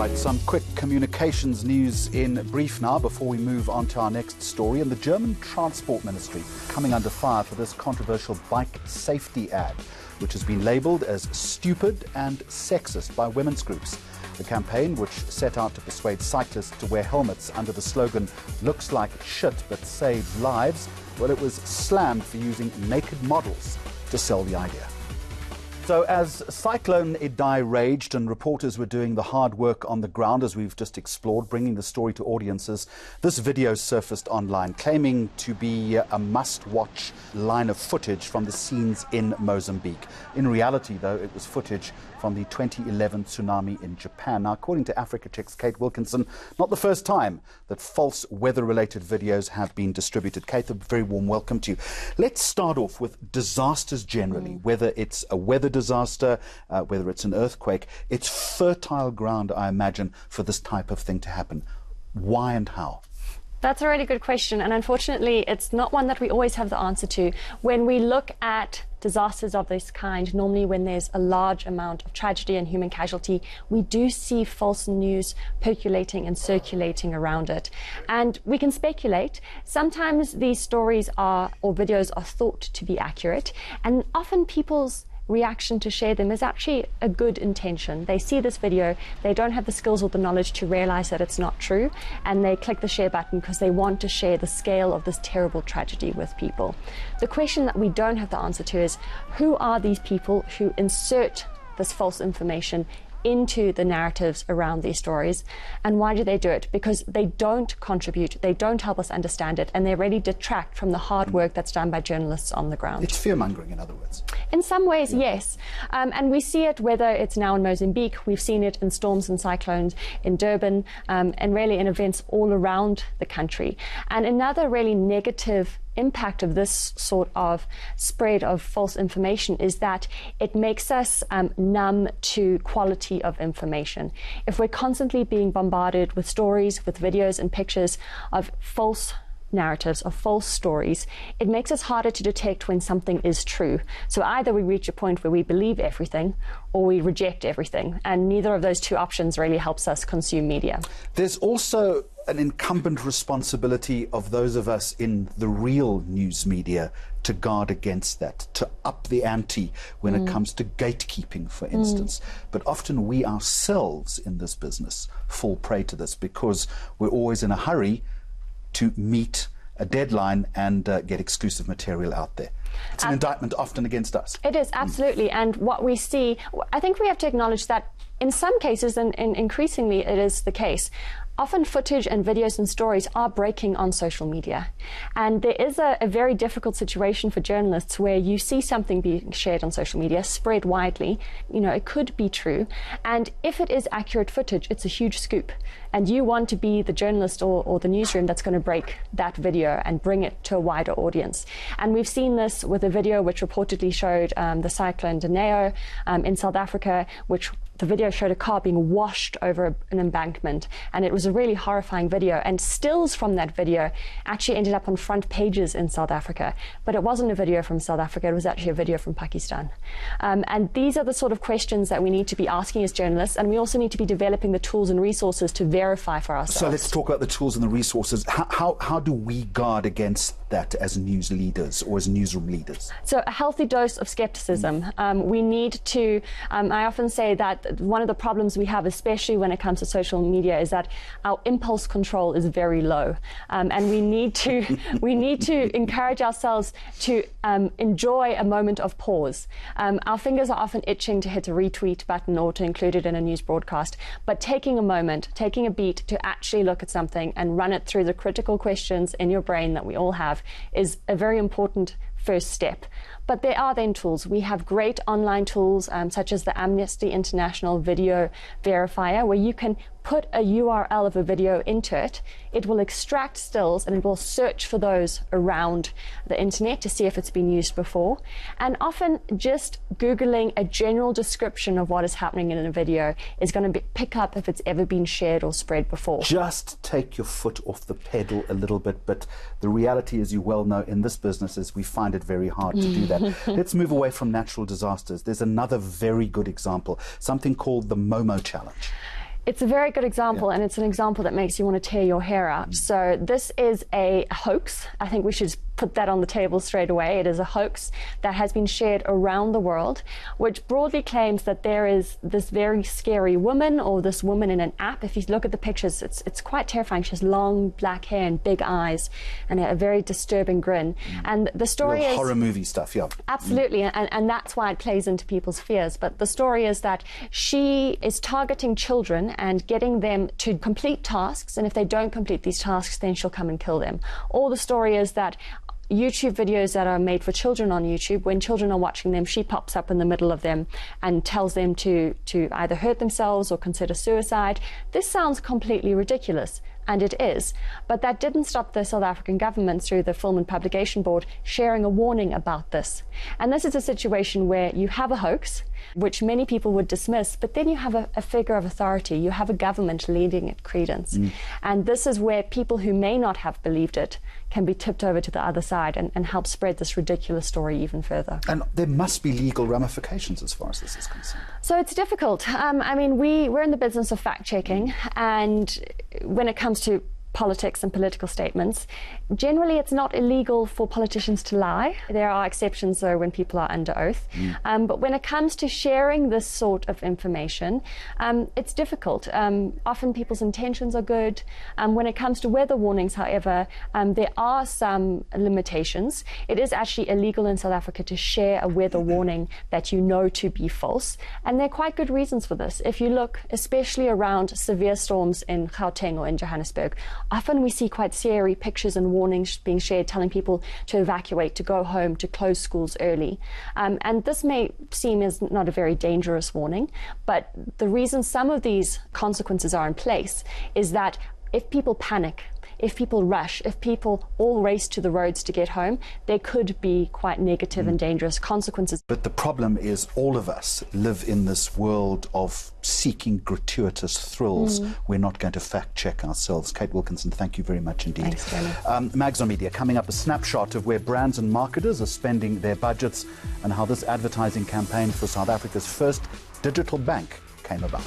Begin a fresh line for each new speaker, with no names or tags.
Right, some quick communications news in brief now before we move on to our next story. And the German Transport Ministry coming under fire for this controversial bike safety ad, which has been labelled as stupid and sexist by women's groups. The campaign, which set out to persuade cyclists to wear helmets under the slogan, "Looks like shit but saves lives," well, it was slammed for using naked models to sell the idea. So as Cyclone Idai raged and reporters were doing the hard work on the ground, as we've just explored, bringing the story to audiences, this video surfaced online, claiming to be a must-watch line of footage from the scenes in Mozambique. In reality, though, it was footage from the 2011 tsunami in Japan. Now, according to Africa Check's Kate Wilkinson, not the first time that false weather-related videos have been distributed. Kate, a very warm welcome to you. Let's start off with disasters generally, whether it's a weather disaster, whether it's an earthquake. It's fertile ground, I imagine, for this type of thing to happen. Why and how?
That's a really good question, and unfortunately it's not one that we always have the answer to. When we look at disasters of this kind, normally when there's a large amount of tragedy and human casualty, we do see false news percolating and circulating around it. And we can speculate. Sometimes these stories or videos are thought to be accurate, and often people's reaction to share them is actually a good intention. They see this video, they don't have the skills or the knowledge to realize that it's not true, and they click the share button because they want to share the scale of this terrible tragedy with people. The question that we don't have the answer to is, who are these people who insert this false information into the narratives around these stories, and why do they do it? Because they don't contribute, they don't help us understand it, and they really detract from the hard work that's done by journalists on the ground.
It's fear-mongering, in other words.
In some ways, yes. And we see it whether it's now in Mozambique, we've seen it in storms and cyclones in Durban, and really in events all around the country. And another really negative impact of this sort of spread of false information is that it makes us numb to quality of information. If we're constantly being bombarded with stories, with videos and pictures of false narratives, of false stories, it makes us harder to detect when something is true. So either we reach a point where we believe everything or we reject everything, and neither of those two options really helps us consume media.
There's also an incumbent responsibility of those of us in the real news media to guard against that, to up the ante when it comes to gatekeeping, for instance. But often we ourselves in this business fall prey to this because we're always in a hurry to meet a deadline and get exclusive material out there. It's an indictment often against us.
It is, absolutely. And what we see, I think we have to acknowledge that in some cases, and increasingly it is the case, often footage and videos and stories are breaking on social media. And there is a very difficult situation for journalists where you see something being shared on social media, spread widely, you know, it could be true. And if it is accurate footage, it's a huge scoop. And you want to be the journalist or the newsroom that's going to break that video and bring it to a wider audience. And we've seen this with a video which reportedly showed the Cyclone Idai in South Africa, which the video showed a car being washed over an embankment, and it was a really horrifying video, and stills from that video actually ended up on front pages in South Africa. But it wasn't a video from South Africa, it was actually a video from Pakistan. And these are the sort of questions that we need to be asking as journalists, and we also need to be developing the tools and resources to verify for ourselves.
So let's talk about the tools and the resources. How do we guard against that as news leaders or as newsroom leaders?
So a healthy dose of skepticism. We need to, I often say that one of the problems we have, especially when it comes to social media, is that our impulse control is very low, and we need to encourage ourselves to enjoy a moment of pause. Our fingers are often itching to hit a retweet button or to include it in a news broadcast, but taking a moment, taking a beat to actually look at something and run it through the critical questions in your brain that we all have is a very important first step. But there are then tools. We have great online tools such as the Amnesty International Video Verifier, where you can put a URL of a video into it. It will extract stills and it will search for those around the internet to see if it's been used before. And often just Googling a general description of what is happening in a video is going to pick up if it's ever been shared or spread before.
Just take your foot off the pedal a little bit, but the reality, as you well know, in this business is we find it very hard to do that. Let's move away from natural disasters. There's another very good example, something called the Momo Challenge.
It's a very good example, and it's an example that makes you want to tear your hair out. So this is a hoax. I think we should put that on the table straight away. It is a hoax that has been shared around the world, which broadly claims that there is this very scary woman, or this woman in an app. If you look at the pictures, it's quite terrifying. She has long black hair and big eyes and a very disturbing grin. And the story is
horror movie stuff, yeah.
Absolutely, and that's why it plays into people's fears. But the story is that she is targeting children and getting them to complete tasks, and if they don't complete these tasks, then she'll come and kill them. Or the story is that YouTube videos that are made for children on YouTube, when children are watching them, she pops up in the middle of them and tells them to either hurt themselves or consider suicide. This sounds completely ridiculous, and it is, but that didn't stop the South African government, through the Film and Publication Board, sharing a warning about this. And this is a situation where you have a hoax, which many people would dismiss, but then you have a figure of authority. You have a government leading it credence. And this is where people who may not have believed it can be tipped over to the other side and help spread this ridiculous story even further.
And there must be legal ramifications as far as this is concerned.
So it's difficult. I mean, we're in the business of fact-checking, and when it comes to politics and political statements, generally it's not illegal for politicians to lie. There are exceptions, though, when people are under oath. But when it comes to sharing this sort of information, it's difficult. Often people's intentions are good. When it comes to weather warnings, however, there are some limitations. It is actually illegal in South Africa to share a weather warning that you know to be false, and there are quite good reasons for this. If you look especially around severe storms in Gauteng or in Johannesburg, often we see quite scary pictures and warnings being shared telling people to evacuate, to go home, to close schools early. And this may seem as not a very dangerous warning, but the reason some of these consequences are in place is that if people panic, if people rush, if people all race to the roads to get home, there could be quite negative and dangerous consequences.
But the problem is all of us live in this world of seeking gratuitous thrills. We're not going to fact-check ourselves. Kate Wilkinson, thank you very much indeed.
Thanks, Jeremy.
Mags on Media, coming up, a snapshot of where brands and marketers are spending their budgets and how this advertising campaign for South Africa's first digital bank came about.